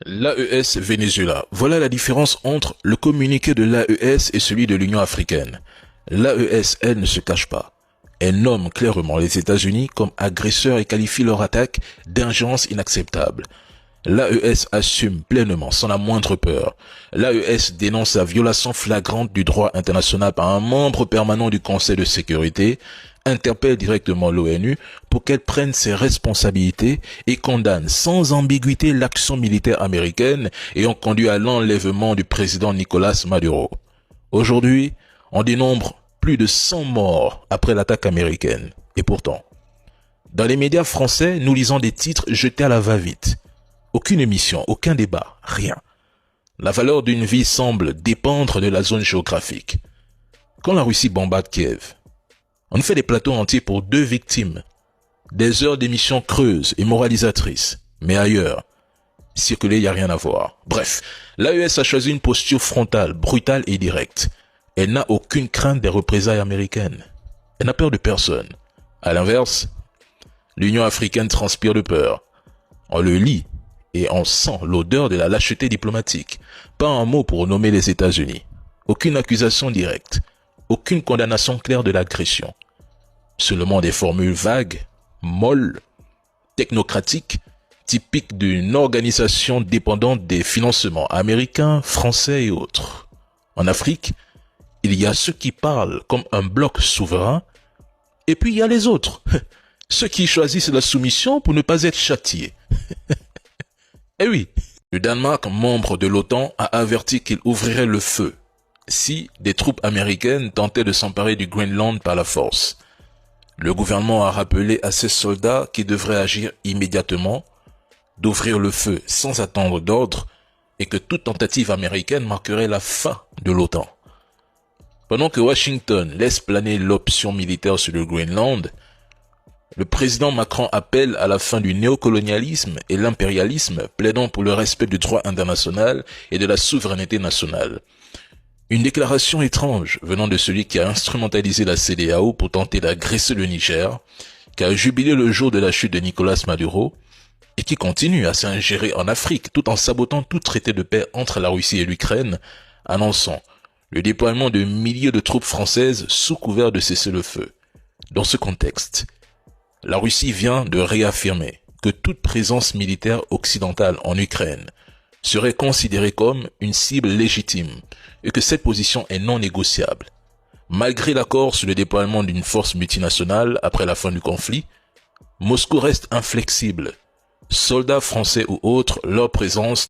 L'AES Venezuela. Voilà la différence entre le communiqué de l'AES et celui de l'Union africaine. L'AES, elle, ne se cache pas. Elle nomme clairement les États-Unis comme agresseurs et qualifie leur attaque d'ingérence inacceptable. L'AES assume pleinement, sans la moindre peur. L'AES dénonce la violation flagrante du droit international par un membre permanent du Conseil de sécurité, interpelle directement l'ONU pour qu'elle prenne ses responsabilités et condamne sans ambiguïté l'action militaire américaine ayant conduit à l'enlèvement du président Nicolás Maduro. Aujourd'hui, on dénombre plus de 100 morts après l'attaque américaine. Et pourtant, dans les médias français, nous lisons des titres jetés à la va-vite. Aucune émission, aucun débat, rien. La valeur d'une vie semble dépendre de la zone géographique. Quand la Russie bombarde Kiev, on fait des plateaux entiers pour 2 victimes. Des heures d'émissions creuses et moralisatrices. Mais ailleurs, circuler, il n'y a rien à voir. Bref, l'AES a choisi une posture frontale, brutale et directe. Elle n'a aucune crainte des représailles américaines. Elle n'a peur de personne. À l'inverse, l'Union africaine transpire de peur. On le lit et on sent l'odeur de la lâcheté diplomatique. Pas un mot pour nommer les États-Unis. Aucune accusation directe. Aucune condamnation claire de l'agression. Seulement des formules vagues, molles, technocratiques, typiques d'une organisation dépendante des financements américains, français et autres. En Afrique, il y a ceux qui parlent comme un bloc souverain, et puis il y a les autres, ceux qui choisissent la soumission pour ne pas être châtiés. Eh oui, le Danemark, membre de l'OTAN, a averti qu'il ouvrirait le feu si des troupes américaines tentaient de s'emparer du Groenland par la force. Le gouvernement a rappelé à ses soldats qui devraient agir immédiatement, d'ouvrir le feu sans attendre d'ordre et que toute tentative américaine marquerait la fin de l'OTAN. Pendant que Washington laisse planer l'option militaire sur le Groenland, le président Macron appelle à la fin du néocolonialisme et l'impérialisme, plaidant pour le respect du droit international et de la souveraineté nationale. Une déclaration étrange venant de celui qui a instrumentalisé la CEDEAO pour tenter d'agresser le Niger, qui a jubilé le jour de la chute de Nicolás Maduro, et qui continue à s'ingérer en Afrique tout en sabotant tout traité de paix entre la Russie et l'Ukraine, annonçant le déploiement de milliers de troupes françaises sous couvert de cessez-le-feu. Dans ce contexte, la Russie vient de réaffirmer que toute présence militaire occidentale en Ukraine serait considérée comme une cible légitime et que cette position est non négociable. Malgré l'accord sur le déploiement d'une force multinationale après la fin du conflit, Moscou reste inflexible. Soldats français ou autres, leur présence